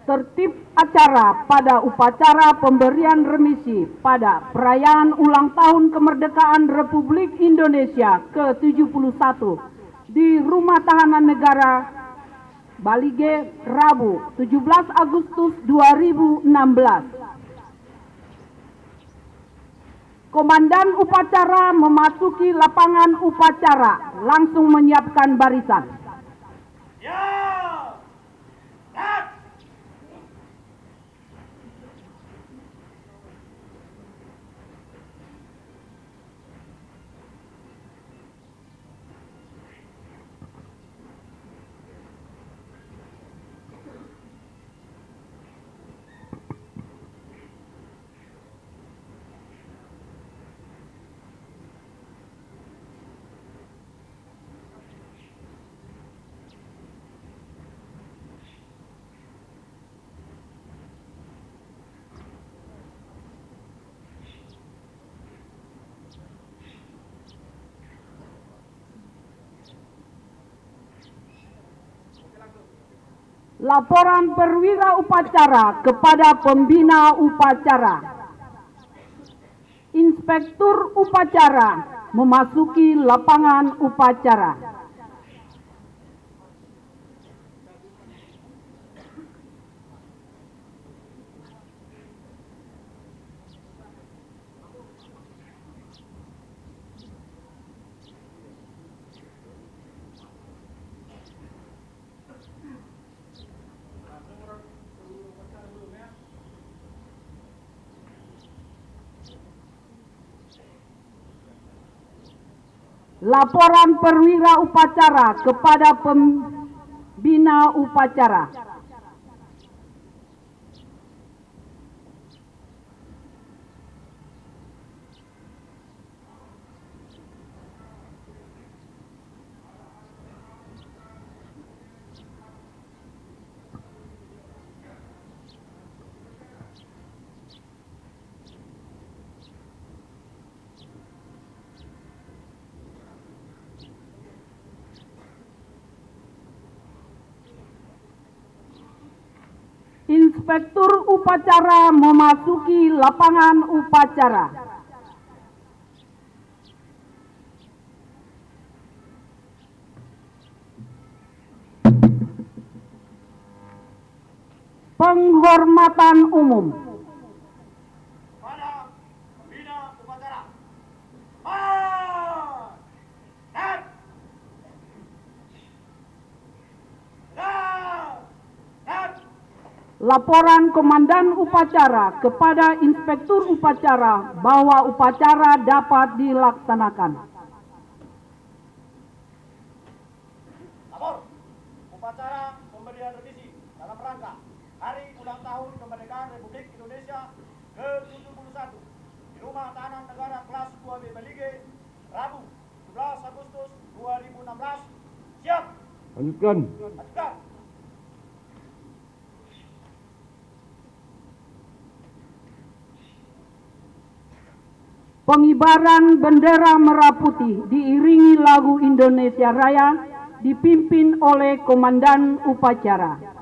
Tertib acara pada upacara pemberian remisi pada perayaan ulang tahun kemerdekaan Republik Indonesia ke-71 di Rumah Tahanan Negara Balige, Rabu 17 Agustus 2016. Komandan upacara memasuki lapangan upacara, langsung menyiapkan barisan. Ya! Laporan perwira upacara kepada pembina upacara. Inspektur upacara memasuki lapangan upacara. Laporan perwira upacara kepada pembina upacara. Inspektur upacara memasuki lapangan upacara. Penghormatan umum. Pada pembina upacara. Laporan Komandan Upacara kepada Inspektur Upacara bahwa upacara dapat dilaksanakan. Lapor upacara pemberian remisi dalam rangka Hari Ulang Tahun Kemerdekaan Republik Indonesia ke-71 di Rumah Tahanan Negara Kelas 2B Balige, Rabu 17 Agustus 2016. Siap. Lanjutkan. Lanjutkan. Pengibaran bendera merah putih diiringi lagu Indonesia Raya dipimpin oleh Komandan Upacara.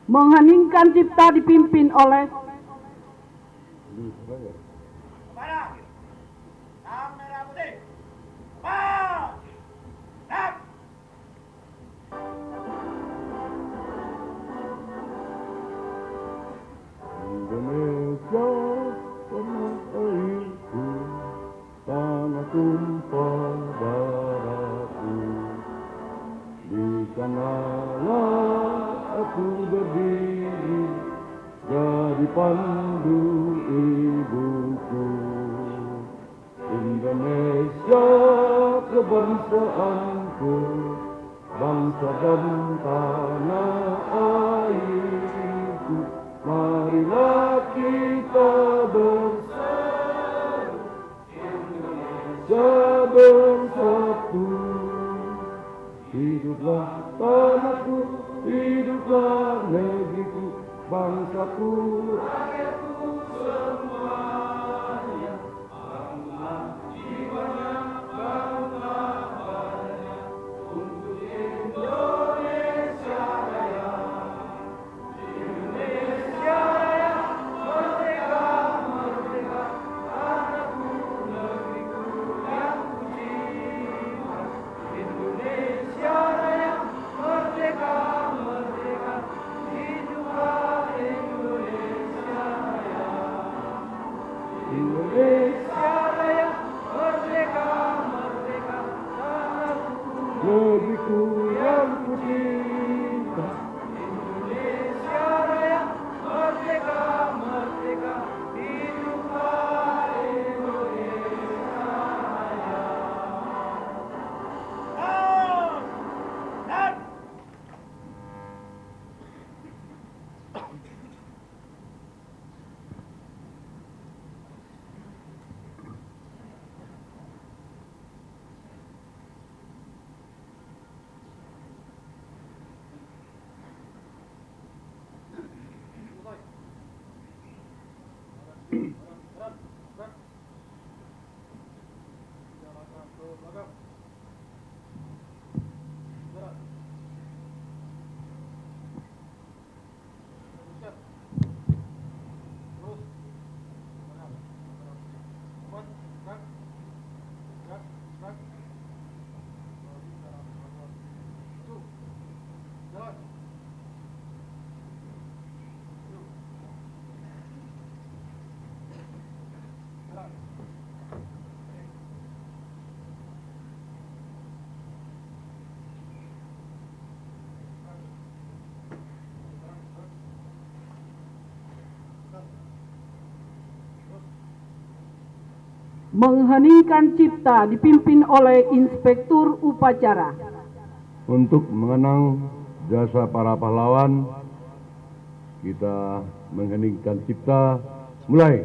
Mengheningkan cipta dipimpin oleh Kepada Sang Merah Putih. Pak! Nak! Indonesia tanah airku, tanah tumpah darahku. Di sanalah aku berdiri, jadi pandu ibuku. Indonesia kebangsaanku, bangsa dan tanah airku. Marilah kita bersatu, Indonesia bersatu. Hiduplah tanahku, hiduplah negeriku, bangsaku, rakyatku semuanya. Bangunlah jiwanya, bangunlah badannya untuk Indonesia Raya. Indonesia Raya, merdeka, merdeka, tanahku, negeriku yang ku cinta. Indonesia Raya, merdeka, merdeka, hiduplah Indonesia Raya. Indonesia Raya, merdeka, merdeka, tanahku, negeriku yang ku cinta. Indonesia Raya, merdeka, merdeka, hiduplah Indonesia Raya. Dan mengheningkan cipta dipimpin oleh Inspektur Upacara. Untuk mengenang jasa para pahlawan, kita mengheningkan cipta, mulai.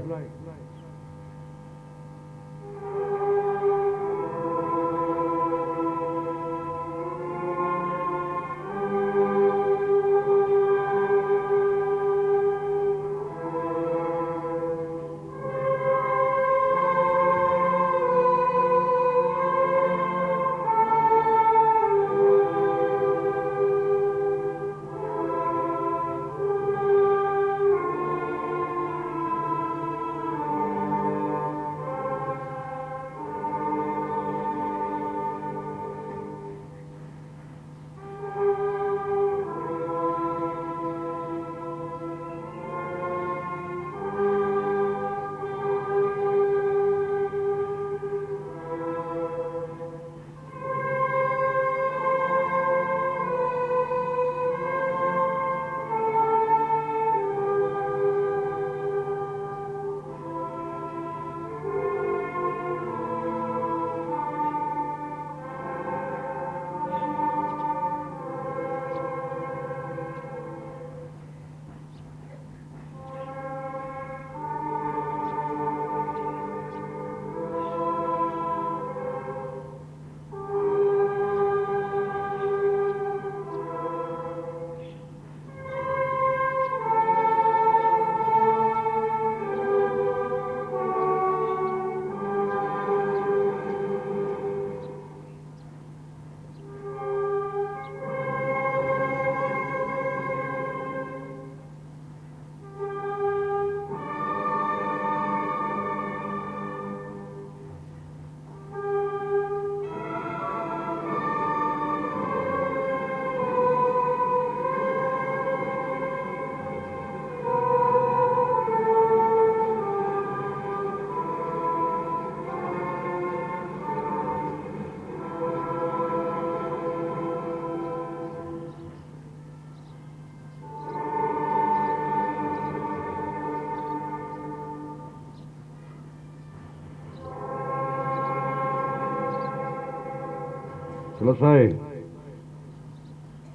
Selesai.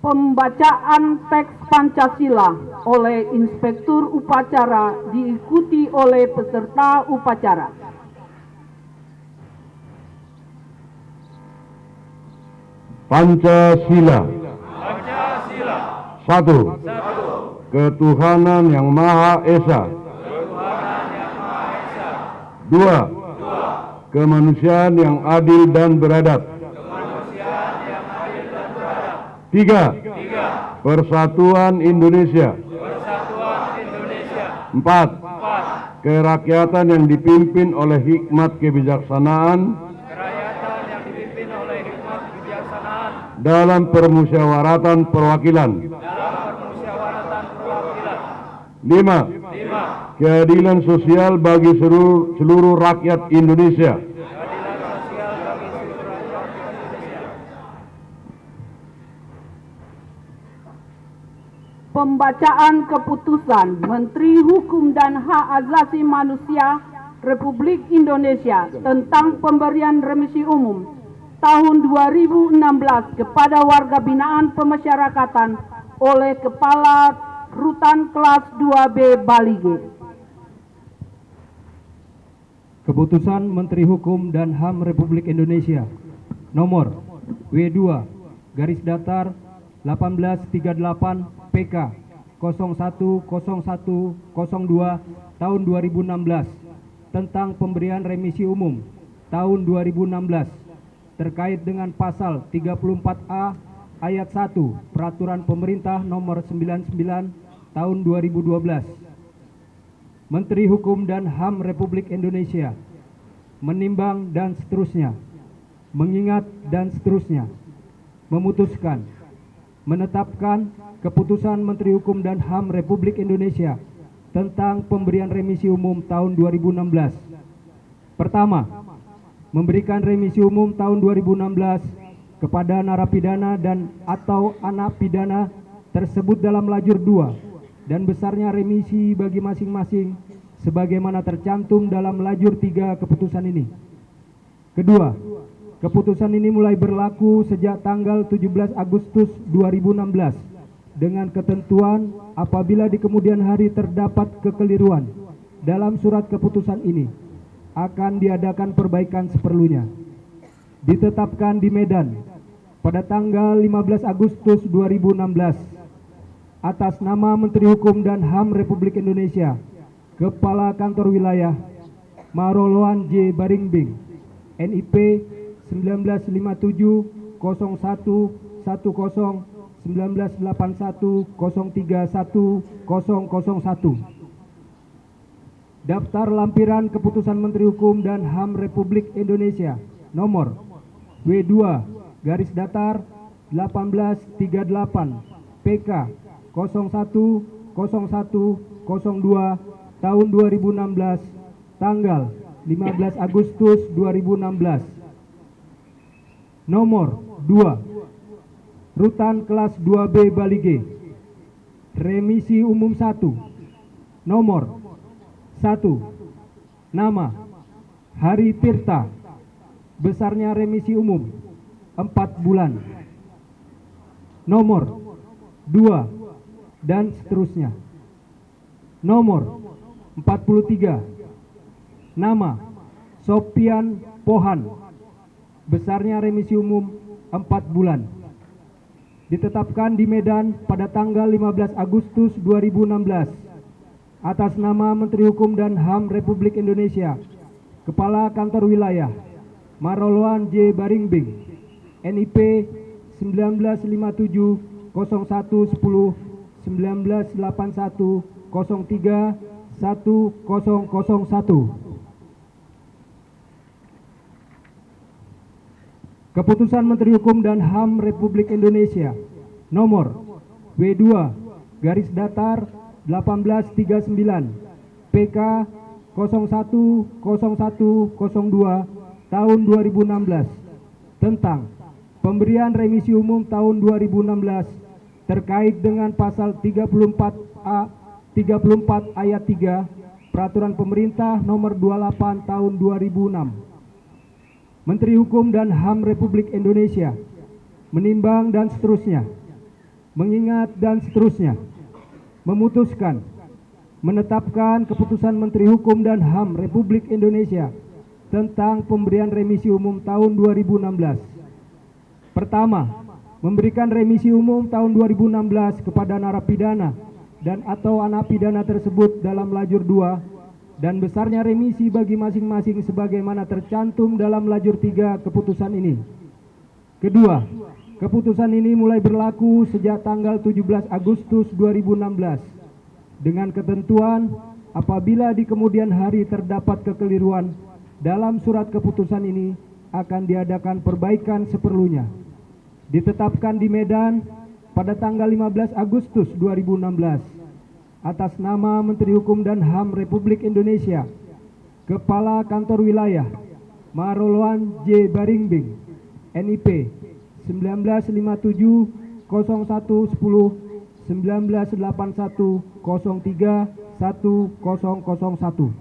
Pembacaan teks Pancasila oleh Inspektur Upacara diikuti oleh peserta upacara. Pancasila. Satu. Ketuhanan yang Maha Esa. Dua. Kemanusiaan yang adil dan beradab. Tiga. Persatuan Indonesia. Empat. Kerakyatan yang dipimpin oleh hikmat kebijaksanaan dalam permusyawaratan perwakilan. Lima. Keadilan sosial bagi seluruh rakyat Indonesia. Pembacaan keputusan Menteri Hukum dan Hak Asasi Manusia Republik Indonesia tentang pemberian remisi umum tahun 2016 kepada warga binaan pemasyarakatan oleh Kepala Rutan Kelas 2B Balige. Keputusan Menteri Hukum dan HAM Republik Indonesia nomor W2 garis datar 1838 PK 010102 tahun 2016 tentang pemberian remisi umum tahun 2016 terkait dengan pasal 34A ayat 1 Peraturan Pemerintah nomor 99 tahun 2012. Menteri Hukum dan HAM Republik Indonesia menimbang dan seterusnya, mengingat dan seterusnya, memutuskan, menetapkan keputusan Menteri Hukum dan HAM Republik Indonesia tentang pemberian remisi umum tahun 2016. Pertama, memberikan remisi umum tahun 2016 kepada narapidana dan atau anak pidana tersebut dalam lajur 2 dan besarnya remisi bagi masing-masing sebagaimana tercantum dalam lajur 3 keputusan ini. Kedua, keputusan ini mulai berlaku sejak tanggal 17 Agustus 2016 dengan ketentuan apabila di kemudian hari terdapat kekeliruan dalam surat keputusan ini akan diadakan perbaikan seperlunya. Ditetapkan di Medan pada tanggal 15 Agustus 2016 atas nama Menteri Hukum dan HAM Republik Indonesia, Kepala Kantor Wilayah Maroloan J. Baringbing, NIP 1957 01 10 1981 031 001. Daftar lampiran keputusan Menteri Hukum dan HAM Republik Indonesia nomor W2 garis datar 1838 PK 01 01 02 tahun 2016 tanggal 15 Agustus 2016. Nomor 2 Rutan Kelas 2B Balige, remisi umum 1. Nomor 1. Nama Hari Tirta, besarnya remisi umum 4 bulan. Nomor 2 dan seterusnya. Nomor 43. Nama Sopian Pohan, besarnya remisi umum 4 bulan. Ditetapkan di Medan pada tanggal 15 Agustus 2016 atas nama Menteri Hukum dan HAM Republik Indonesia, Kepala Kantor Wilayah Maroloan J. Baringbing, NIP 1957 01 10 1981 03 1001. Keputusan Menteri Hukum dan HAM Republik Indonesia nomor W2 garis datar 1839 PK 01 01 02 tahun 2016 tentang pemberian remisi umum tahun 2016 terkait dengan pasal 34 ayat 3 Peraturan Pemerintah nomor 28 tahun 2006. Menteri Hukum dan HAM Republik Indonesia menimbang dan seterusnya, mengingat dan seterusnya, memutuskan, menetapkan keputusan Menteri Hukum dan HAM Republik Indonesia tentang pemberian remisi umum tahun 2016. Pertama, memberikan remisi umum tahun 2016 kepada narapidana dan atau anak pidana tersebut dalam lajur 2 dan besarnya remisi bagi masing-masing sebagaimana tercantum dalam lajur 3 keputusan ini. Kedua, keputusan ini mulai berlaku sejak tanggal 17 Agustus 2016 dengan ketentuan apabila di kemudian hari terdapat kekeliruan dalam surat keputusan ini akan diadakan perbaikan seperlunya. Ditetapkan di Medan pada tanggal 15 Agustus 2016 atas nama Menteri Hukum dan HAM Republik Indonesia, Kepala Kantor Wilayah Maroloan J. Baringbing, NIP 1957 01 10 1981 03 1001.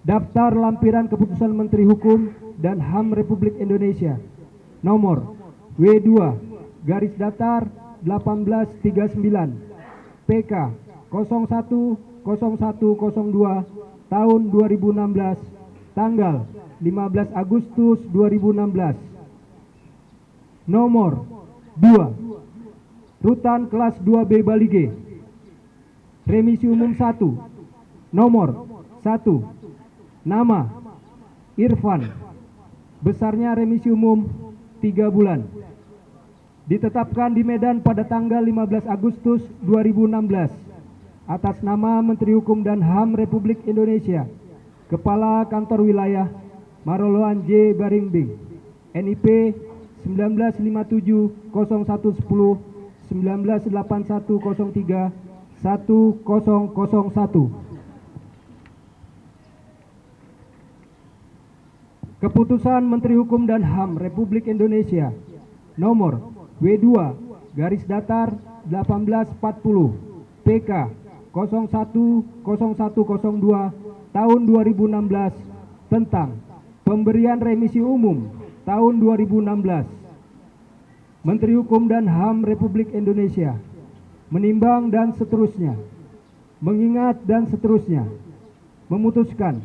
Daftar lampiran keputusan Menteri Hukum dan HAM Republik Indonesia nomor W2 garis datar 1839 PK 010102 tahun 2016 tanggal 15 Agustus 2016. Nomor 2 Rutan kelas 2B Bali G. Remisi umum 1. Nomor 1. Nama Irfan. Besarnya remisi umum 3 bulan. Ditetapkan di Medan pada tanggal 15 Agustus 2016 atas nama Menteri Hukum dan HAM Republik Indonesia, Kepala Kantor Wilayah Maroloan J. Baringbing, NIP 1957 0110 1981 03 1001. Keputusan Menteri Hukum dan HAM Republik Indonesia nomor W2 garis datar 1840 PK 010102 tahun 2016 tentang pemberian remisi umum tahun 2016. Menteri Hukum dan HAM Republik Indonesia menimbang dan seterusnya, mengingat dan seterusnya, memutuskan,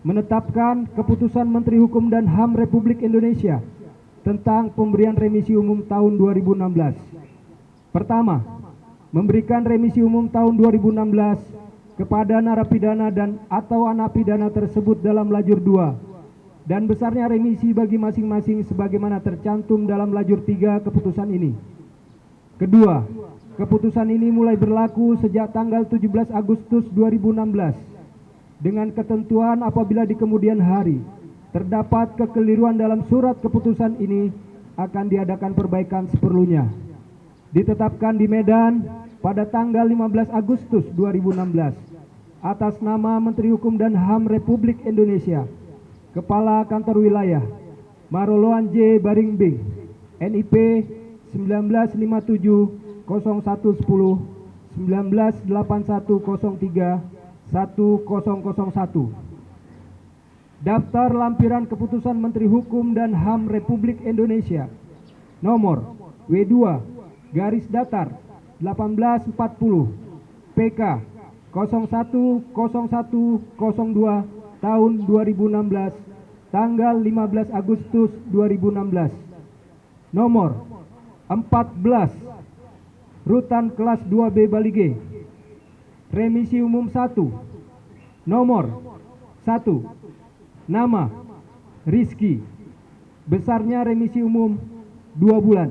menetapkan keputusan Menteri Hukum dan HAM Republik Indonesia tentang pemberian remisi umum tahun 2016. Pertama, memberikan remisi umum tahun 2016 kepada narapidana dan atau anak pidana tersebut dalam lajur 2 dan besarnya remisi bagi masing-masing sebagaimana tercantum dalam lajur 3 keputusan ini. Kedua, keputusan ini mulai berlaku sejak tanggal 17 Agustus 2016 dengan ketentuan apabila di kemudian hari terdapat kekeliruan dalam surat keputusan ini akan diadakan perbaikan seperlunya. Ditetapkan di Medan pada tanggal 15 Agustus 2016 atas nama Menteri Hukum dan HAM Republik Indonesia, Kepala Kantor Wilayah Maroloan J. Baringbing, NIP 1957 0110 1981 03 1001. Daftar lampiran keputusan Menteri Hukum dan HAM Republik Indonesia nomor W2 garis datar 1840 PK 010102 tahun 2016 tanggal 15 Agustus 2016. Nomor 14 Rutan kelas 2B Bali G. Remisi umum 1. Nomor 1. Nama Rizky. Besarnya remisi umum 2 bulan.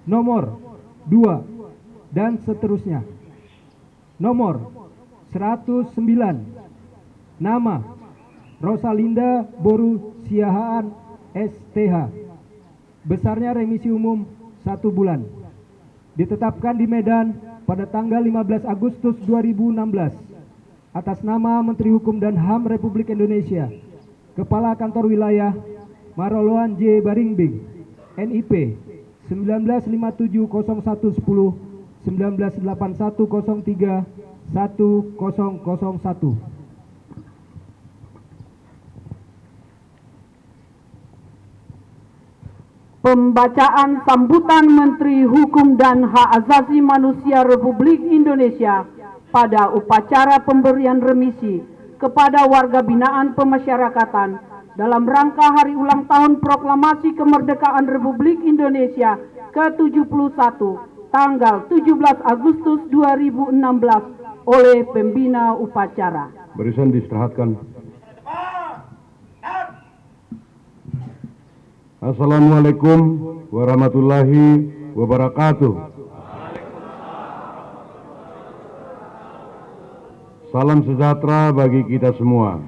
Nomor 2 dan seterusnya. Nomor 109. Nama Rosalinda Boru Siahaan STH. Besarnya remisi umum 1 bulan. Ditetapkan di Medan pada tanggal 15 Agustus 2016 atas nama Menteri Hukum dan HAM Republik Indonesia, Kepala Kantor Wilayah Maroloan J. Baringbing, NIP 1957 0110 1981 03 1001. Pembacaan sambutan Menteri Hukum dan Hak Asasi Manusia Republik Indonesia pada upacara pemberian remisi kepada warga binaan pemasyarakatan dalam rangka hari ulang tahun Proklamasi Kemerdekaan Republik Indonesia ke-71 tanggal 17 Agustus 2016 oleh pembina upacara. Barisan diistirahatkan. Assalamualaikum warahmatullahi wabarakatuh. Salam sejahtera bagi kita semua.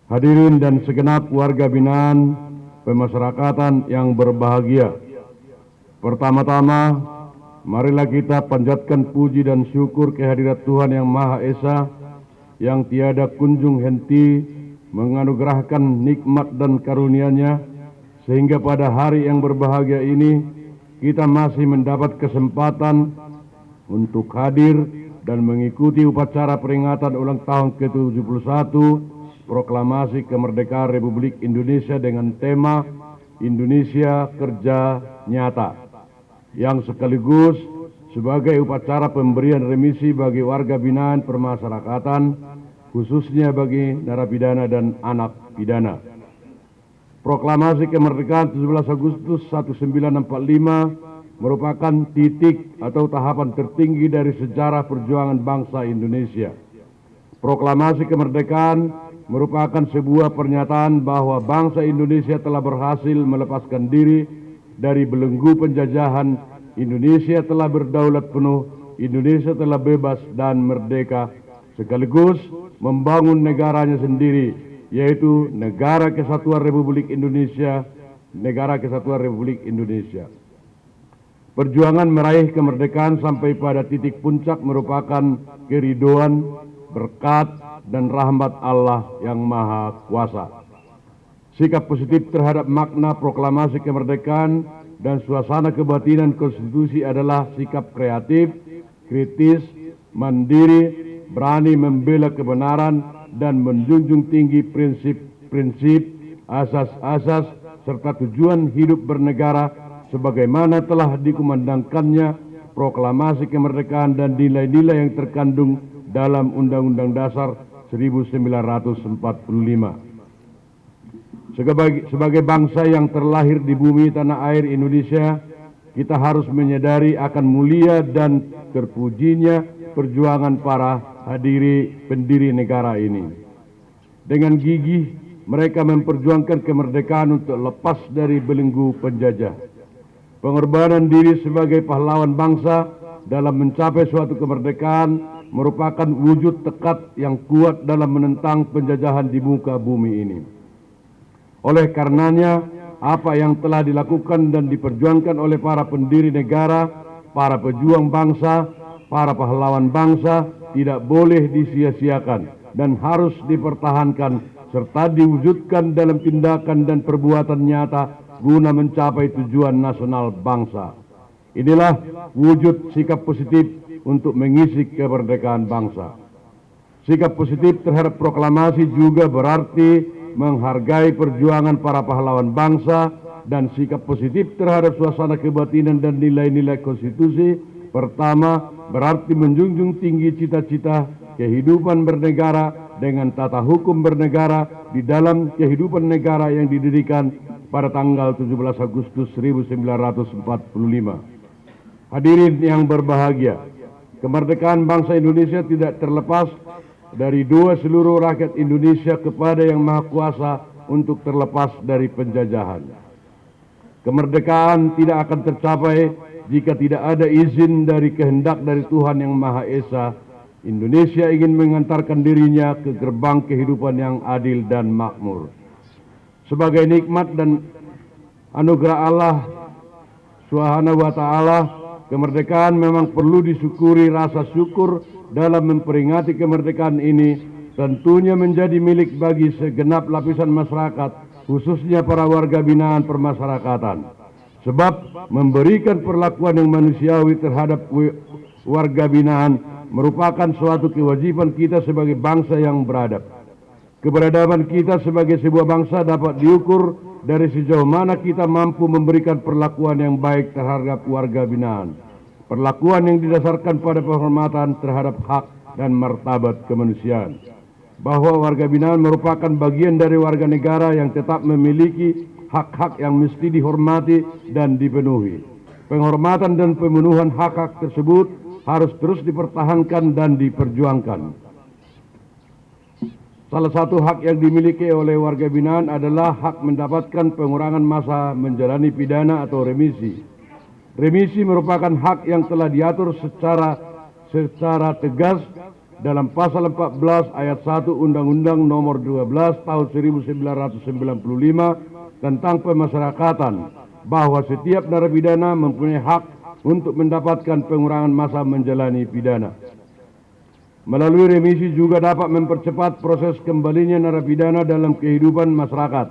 Hadirin dan segenap warga binaan pemasyarakatan yang berbahagia. Pertama-tama, marilah kita panjatkan puji dan syukur kehadirat Tuhan Yang Maha Esa yang tiada kunjung henti menganugerahkan nikmat dan karunia-Nya, sehingga pada hari yang berbahagia ini kita masih mendapat kesempatan untuk hadir dan mengikuti upacara peringatan ulang tahun ke-71 Proklamasi Kemerdekaan Republik Indonesia dengan tema Indonesia Kerja Nyata, yang sekaligus sebagai upacara pemberian remisi bagi warga binaan permasyarakatan, khususnya bagi narapidana dan anak pidana. Proklamasi Kemerdekaan 17 Agustus 1945 merupakan titik atau tahapan tertinggi dari sejarah perjuangan bangsa Indonesia. Proklamasi Kemerdekaan merupakan sebuah pernyataan bahwa bangsa Indonesia telah berhasil melepaskan diri dari belenggu penjajahan. Indonesia telah berdaulat penuh, Indonesia telah bebas dan merdeka, sekaligus membangun negaranya sendiri, yaitu Negara Kesatuan Republik Indonesia, Negara Kesatuan Republik Indonesia. Perjuangan meraih kemerdekaan sampai pada titik puncak merupakan keridhoan, berkat, dan rahmat Allah yang Maha Kuasa. Sikap positif terhadap makna proklamasi kemerdekaan dan suasana kebatinan konstitusi adalah sikap kreatif, kritis, mandiri, berani membela kebenaran, dan menjunjung tinggi prinsip-prinsip, asas-asas, serta tujuan hidup bernegara sebagaimana telah dikumandangkannya proklamasi kemerdekaan dan nilai-nilai yang terkandung dalam Undang-Undang Dasar 1945. Sebagai bangsa yang terlahir di bumi tanah air Indonesia, kita harus menyadari akan mulia dan terpujinya perjuangan para pendiri negara ini. Dengan gigih, mereka memperjuangkan kemerdekaan untuk lepas dari belenggu penjajah. Pengorbanan diri sebagai pahlawan bangsa dalam mencapai suatu kemerdekaan merupakan wujud tekad yang kuat dalam menentang penjajahan di muka bumi ini. Oleh karenanya, apa yang telah dilakukan dan diperjuangkan oleh para pendiri negara, para pejuang bangsa, para pahlawan bangsa tidak boleh disia-siakan dan harus dipertahankan serta diwujudkan dalam tindakan dan perbuatan nyata guna mencapai tujuan nasional bangsa. Inilah wujud sikap positif untuk mengisi kemerdekaan bangsa. Sikap positif terhadap proklamasi juga berarti menghargai perjuangan para pahlawan bangsa, dan sikap positif terhadap suasana kebatinan dan nilai-nilai konstitusi. Pertama, berarti menjunjung tinggi cita-cita kehidupan bernegara dengan tata hukum bernegara di dalam kehidupan negara yang didirikan pada tanggal 17 Agustus 1945. Hadirin yang berbahagia, kemerdekaan bangsa Indonesia tidak terlepas dari doa seluruh rakyat Indonesia kepada Yang Maha Kuasa untuk terlepas dari penjajahan. Kemerdekaan tidak akan tercapai jika tidak ada izin dari kehendak dari Tuhan Yang Maha Esa. Indonesia ingin mengantarkan dirinya ke gerbang kehidupan yang adil dan makmur. Sebagai nikmat dan anugerah Allah Subhanahu wa Ta'ala, kemerdekaan memang perlu disyukuri. Rasa syukur dalam memperingati kemerdekaan ini tentunya menjadi milik bagi segenap lapisan masyarakat, khususnya para warga binaan permasyarakatan. Sebab memberikan perlakuan yang manusiawi terhadap warga binaan merupakan suatu kewajiban kita sebagai bangsa yang beradab. Keberadaban kita sebagai sebuah bangsa dapat diukur dari sejauh mana kita mampu memberikan perlakuan yang baik terhadap warga binaan. Perlakuan yang didasarkan pada penghormatan terhadap hak dan martabat kemanusiaan. Bahwa warga binaan merupakan bagian dari warga negara yang tetap memiliki hak-hak yang mesti dihormati dan dipenuhi. Penghormatan dan pemenuhan hak-hak tersebut harus terus dipertahankan dan diperjuangkan. Salah satu hak yang dimiliki oleh warga binaan adalah hak mendapatkan pengurangan masa menjalani pidana atau remisi. Remisi merupakan hak yang telah diatur secara tegas dalam pasal 14 ayat 1 Undang-Undang Nomor 12 Tahun 1995 tentang pemasyarakatan, bahwa setiap narapidana mempunyai hak untuk mendapatkan pengurangan masa menjalani pidana. Melalui remisi juga dapat mempercepat proses kembalinya narapidana dalam kehidupan masyarakat.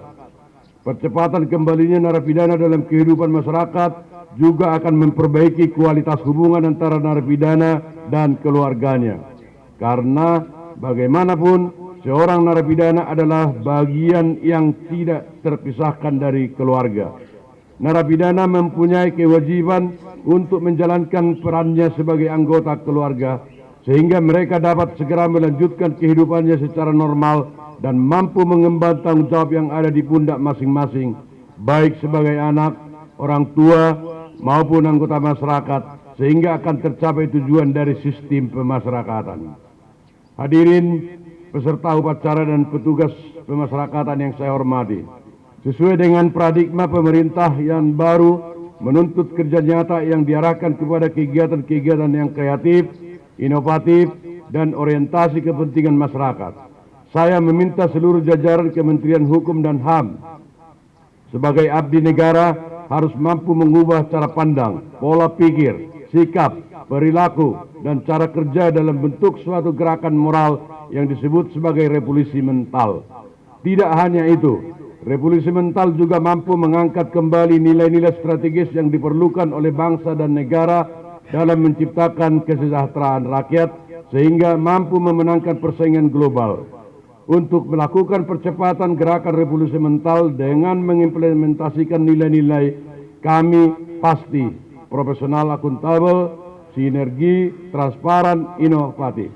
Percepatan kembalinya narapidana dalam kehidupan masyarakat juga akan memperbaiki kualitas hubungan antara narapidana dan keluarganya. Karena bagaimanapun seorang narapidana adalah bagian yang tidak terpisahkan dari keluarga. Narapidana mempunyai kewajiban untuk menjalankan perannya sebagai anggota keluarga, sehingga mereka dapat segera melanjutkan kehidupannya secara normal dan mampu mengemban tanggung jawab yang ada di pundak masing-masing, baik sebagai anak, orang tua, maupun anggota masyarakat, sehingga akan tercapai tujuan dari sistem pemasyarakatan. Hadirin, peserta upacara dan petugas pemasyarakatan yang saya hormati, sesuai dengan paradigma pemerintah yang baru menuntut kerja nyata yang diarahkan kepada kegiatan-kegiatan yang kreatif, inovatif, dan orientasi kepentingan masyarakat. Saya meminta seluruh jajaran Kementerian Hukum dan HAM sebagai abdi negara harus mampu mengubah cara pandang, pola pikir, sikap, perilaku, dan cara kerja dalam bentuk suatu gerakan moral yang disebut sebagai revolusi mental. Tidak hanya itu, revolusi mental juga mampu mengangkat kembali nilai-nilai strategis yang diperlukan oleh bangsa dan negara dalam menciptakan kesejahteraan rakyat, sehingga mampu memenangkan persaingan global. Untuk melakukan percepatan gerakan revolusi mental dengan mengimplementasikan nilai-nilai, kami pasti profesional, akuntabel, sinergi, transparan, inovatif.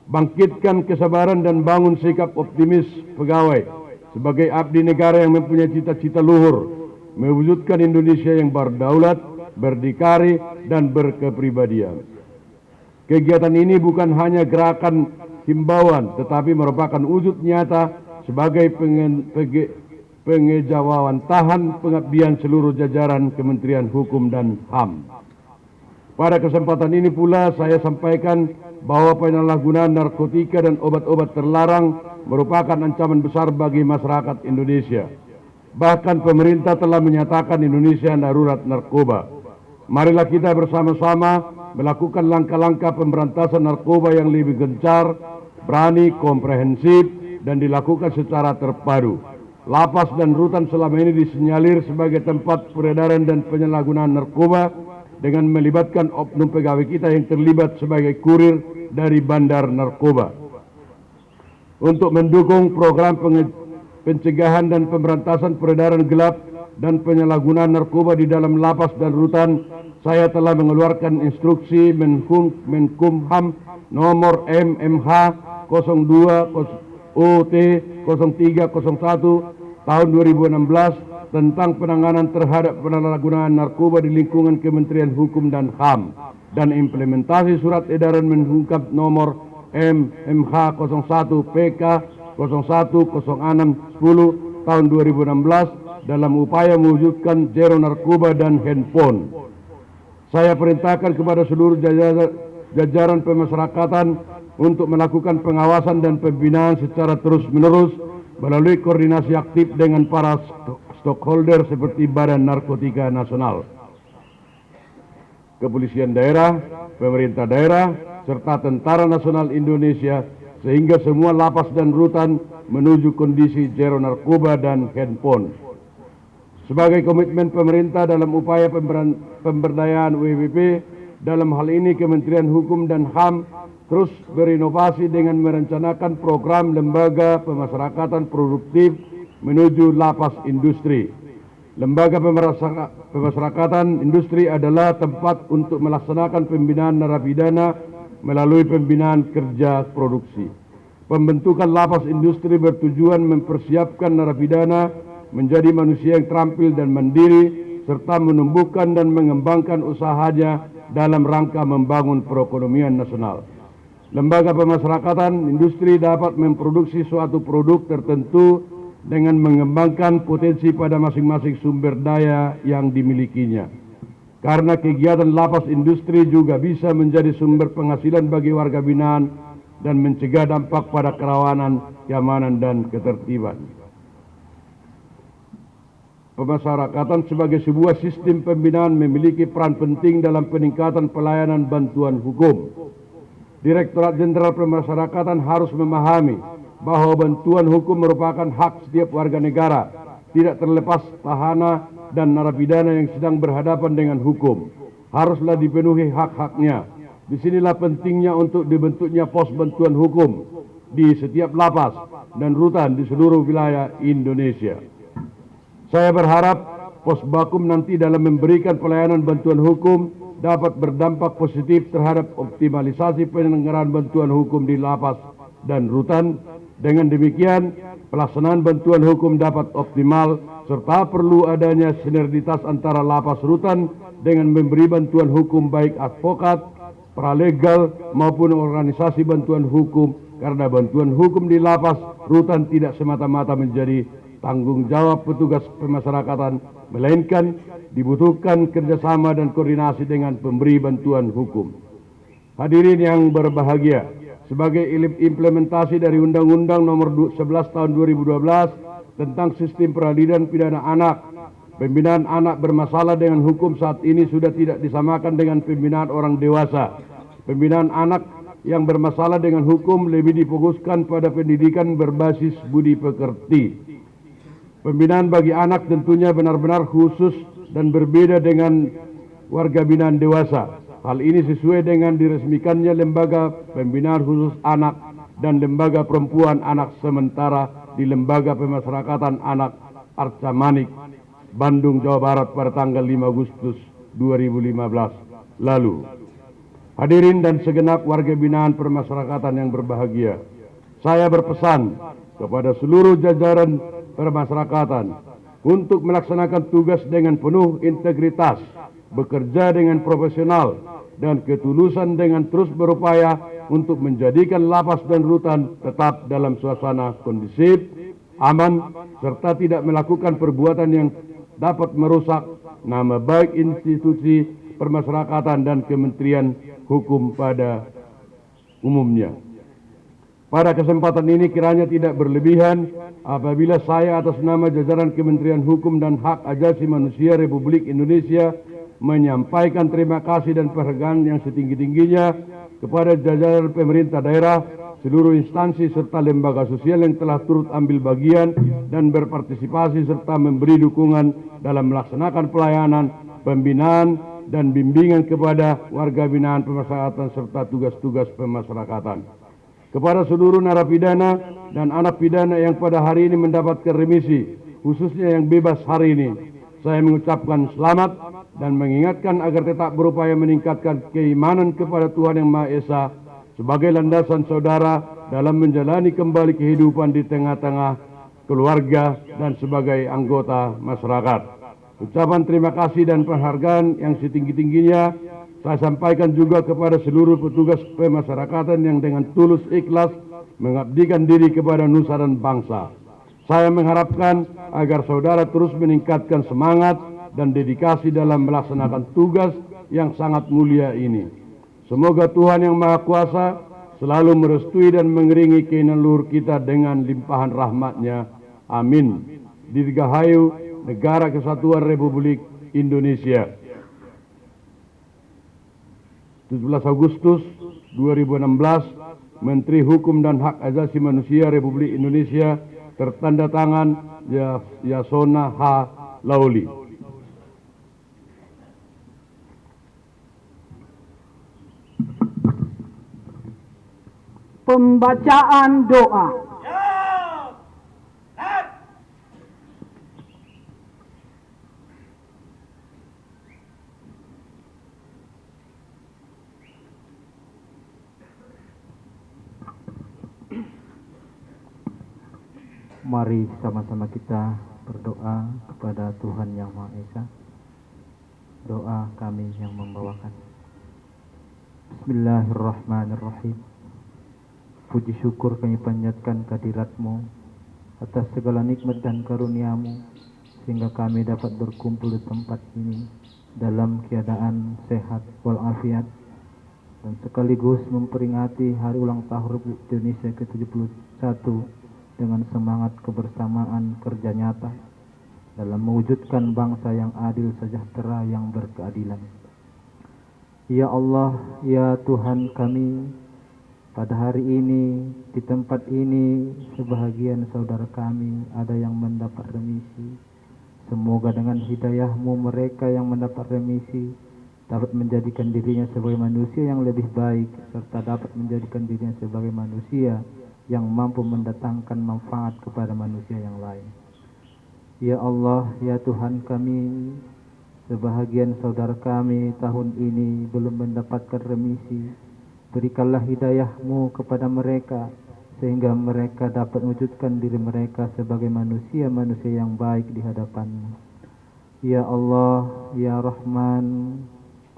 Bangkitkan kesabaran dan bangun sikap optimis pegawai sebagai abdi negara yang mempunyai cita-cita luhur, mewujudkan Indonesia yang berdaulat, berdikari, dan berkepribadian. Kegiatan ini bukan hanya gerakan himbauan, tetapi merupakan wujud nyata sebagai pengejawantahan pengabdian seluruh jajaran Kementerian Hukum dan HAM. Pada kesempatan ini pula saya sampaikan bahwa penyalahgunaan narkotika dan obat-obat terlarang merupakan ancaman besar bagi masyarakat Indonesia. Bahkan pemerintah telah menyatakan Indonesia darurat narkoba. Marilah kita bersama-sama melakukan langkah-langkah pemberantasan narkoba yang lebih gencar, berani, komprehensif, dan dilakukan secara terpadu. Lapas dan rutan selama ini disinyalir sebagai tempat peredaran dan penyalahgunaan narkoba dengan melibatkan oknum pegawai kita yang terlibat sebagai kurir dari bandar narkoba. Untuk mendukung program pencegahan dan pemberantasan peredaran gelap dan penyalahgunaan narkoba di dalam lapas dan rutan, saya telah mengeluarkan instruksi Menkumham nomor MMH 02 OT 0301 tahun 2016 tentang penanganan terhadap penyalahgunaan narkoba di lingkungan Kementerian Hukum dan HAM, dan implementasi surat edaran Menkumham nomor MMH 01 PK 010610 tahun 2016 dalam upaya mewujudkan zero narkoba dan handphone. Saya perintahkan kepada seluruh jajaran pemasyarakatan untuk melakukan pengawasan dan pembinaan secara terus-menerus melalui koordinasi aktif dengan para stakeholder seperti Badan Narkotika Nasional, Kepolisian Daerah, Pemerintah Daerah, serta Tentara Nasional Indonesia, sehingga semua lapas dan rutan menuju kondisi zero narkoba dan handphone. Sebagai komitmen pemerintah dalam upaya pemberdayaan WWP, dalam hal ini Kementerian Hukum dan HAM terus berinovasi dengan merencanakan program lembaga pemasyarakatan produktif menuju lapas industri. Lembaga pemasyarakatan industri adalah tempat untuk melaksanakan pembinaan narapidana melalui pembinaan kerja produksi. Pembentukan lapas industri bertujuan mempersiapkan narapidana menjadi manusia yang terampil dan mandiri, serta menumbuhkan dan mengembangkan usahanya dalam rangka membangun perekonomian nasional. Lembaga pemasyarakatan industri dapat memproduksi suatu produk tertentu dengan mengembangkan potensi pada masing-masing sumber daya yang dimilikinya. Karena kegiatan lapas industri juga bisa menjadi sumber penghasilan bagi warga binaan dan mencegah dampak pada kerawanan, keamanan, dan ketertiban. Pemasyarakatan sebagai sebuah sistem pembinaan memiliki peran penting dalam peningkatan pelayanan bantuan hukum. Direktorat Jenderal Pemasyarakatan harus memahami bahwa bantuan hukum merupakan hak setiap warga negara, tidak terlepas tahanan dan narapidana yang sedang berhadapan dengan hukum. Haruslah dipenuhi hak-haknya. Disinilah pentingnya untuk dibentuknya pos bantuan hukum di setiap lapas dan rutan di seluruh wilayah Indonesia. Saya berharap pos Bakum nanti dalam memberikan pelayanan bantuan hukum dapat berdampak positif terhadap optimalisasi penyelenggaraan bantuan hukum di lapas dan rutan. Dengan demikian, pelaksanaan bantuan hukum dapat optimal, serta perlu adanya sinergitas antara lapas rutan dengan memberi bantuan hukum baik advokat, paralegal, maupun organisasi bantuan hukum, karena bantuan hukum di lapas rutan tidak semata-mata menjadi tanggung jawab petugas pemasyarakatan, melainkan dibutuhkan kerjasama dan koordinasi dengan pemberi bantuan hukum. Hadirin yang berbahagia, sebagai implementasi dari Undang-Undang Nomor 11 Tahun 2012 tentang Sistem Peradilan Pidana Anak, pembinaan anak bermasalah dengan hukum saat ini sudah tidak disamakan dengan pembinaan orang dewasa. Pembinaan anak yang bermasalah dengan hukum lebih difokuskan pada pendidikan berbasis budi pekerti. Pembinaan bagi anak tentunya benar-benar khusus dan berbeda dengan warga binaan dewasa. Hal ini sesuai dengan diresmikannya Lembaga Pembinaan Khusus Anak dan Lembaga Perempuan Anak sementara di Lembaga Pemasyarakatan Anak Arca Manik, Bandung, Jawa Barat pada tanggal 5 Agustus 2015 lalu. Hadirin dan segenap warga binaan pemasyarakatan yang berbahagia, saya berpesan kepada seluruh jajaran pemasyarakatan untuk melaksanakan tugas dengan penuh integritas, bekerja dengan profesional dan ketulusan dengan terus berupaya untuk menjadikan lapas dan rutan tetap dalam suasana kondusif, aman, serta tidak melakukan perbuatan yang dapat merusak nama baik institusi permasyarakatan dan Kementerian Hukum pada umumnya. Pada kesempatan ini kiranya tidak berlebihan apabila saya atas nama jajaran Kementerian Hukum dan Hak Asasi Manusia Republik Indonesia menyampaikan terima kasih dan penghargaan yang setinggi-tingginya kepada jajaran pemerintah daerah, seluruh instansi serta lembaga sosial yang telah turut ambil bagian dan berpartisipasi serta memberi dukungan dalam melaksanakan pelayanan, pembinaan, dan bimbingan kepada warga binaan pemasyarakatan serta tugas-tugas pemasyarakatan. Kepada seluruh narapidana dan anak pidana yang pada hari ini mendapatkan remisi, khususnya yang bebas hari ini, saya mengucapkan selamat dan mengingatkan agar tetap berupaya meningkatkan keimanan kepada Tuhan Yang Maha Esa sebagai landasan saudara dalam menjalani kembali kehidupan di tengah-tengah keluarga dan sebagai anggota masyarakat. Ucapan terima kasih dan penghargaan yang setinggi-tingginya saya sampaikan juga kepada seluruh petugas pemasyarakatan yang dengan tulus ikhlas mengabdikan diri kepada nusa dan bangsa. Saya mengharapkan agar saudara terus meningkatkan semangat dan dedikasi dalam melaksanakan tugas yang sangat mulia ini. Semoga Tuhan Yang Maha Kuasa selalu merestui dan mengiringi keinginan leluhur kita dengan limpahan rahmat-Nya. Amin. Dirgahayu Negara Kesatuan Republik Indonesia. 17 Agustus 2016, Menteri Hukum dan Hak Asasi Manusia Republik Indonesia, tertanda tangan Yasona H. Lauli. Pembacaan doa. Mari sama-sama kita berdoa kepada Tuhan Yang Maha Esa. Doa kami yang membawakan. Bismillahirrahmanirrahim. Puji syukur kami panjatkan kehadirat-Mu atas segala nikmat dan karunia-Mu, sehingga kami dapat berkumpul di tempat ini dalam keadaan sehat walafiat, dan sekaligus memperingati hari ulang tahun Republik Indonesia ke-71 dengan semangat kebersamaan kerja nyata dalam mewujudkan bangsa yang adil, sejahtera, yang berkeadilan. Ya Allah, ya Tuhan kami, pada hari ini, di tempat ini, sebahagian saudara kami ada yang mendapat remisi. Semoga dengan hidayah-Mu mereka yang mendapat remisi dapat menjadikan dirinya sebagai manusia yang lebih baik, serta dapat menjadikan dirinya sebagai manusia yang mampu mendatangkan manfaat kepada manusia yang lain. Ya Allah, ya Tuhan kami, sebahagian saudara kami tahun ini belum mendapatkan remisi. Berikanlah hidayah-Mu kepada mereka, sehingga mereka dapat mewujudkan diri mereka sebagai manusia-manusia yang baik di hadapan-Mu. Ya Allah, ya Rahman,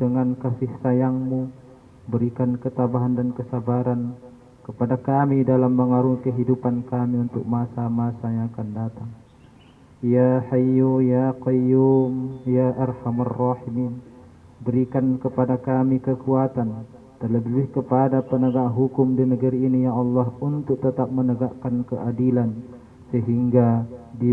dengan kasih sayang-Mu, berikan ketabahan dan kesabaran kepada kami dalam mengarungi kehidupan kami untuk masa-masa yang akan datang. Ya Hayyu ya Qayyum ya Arhamar Rahimin, berikan kepada kami kekuatan, terlebih kepada penegak hukum di negeri ini ya Allah, untuk tetap menegakkan keadilan, sehingga di